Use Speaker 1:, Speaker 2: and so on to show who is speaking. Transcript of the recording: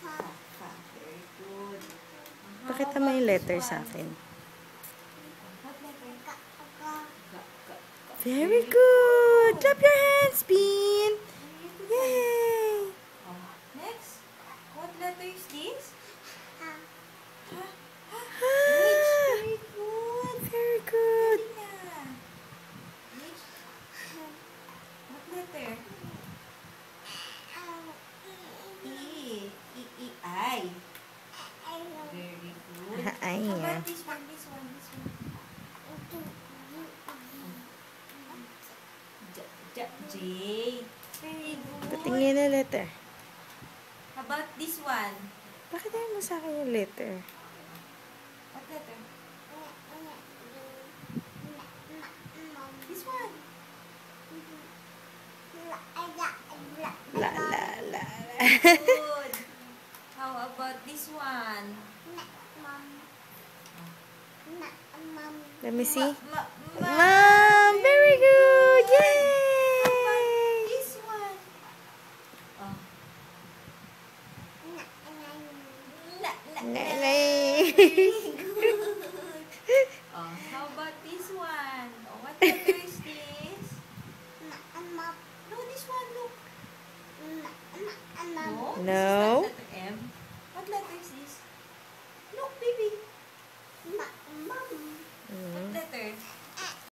Speaker 1: Fa. Very good.
Speaker 2: Pakita mo yung letter sa akin.
Speaker 1: What letter? Ga.
Speaker 2: Very good! Clap your hands, Bean! Yay!
Speaker 1: Next. What letter is this?
Speaker 2: Ha!
Speaker 1: Very good.
Speaker 2: Very good!
Speaker 1: Galing na. H. What letter? E. I. Very good.
Speaker 2: Ay,
Speaker 1: How
Speaker 2: yeah.
Speaker 1: about this one? This one. J. Very good.
Speaker 2: Patingin na letter.
Speaker 1: How about this one?
Speaker 2: Pakita mo sa akin yung letter.
Speaker 1: What letter? This one.
Speaker 2: La, la, la.
Speaker 1: Good. How about this one?
Speaker 2: Let me see.
Speaker 1: Ma.
Speaker 2: Mom! Very good! Yay!
Speaker 1: This one. Oh.
Speaker 2: Nay.
Speaker 1: Very good. Oh, how about this one? Oh, what letter is this? No, this one, look. No?
Speaker 2: No.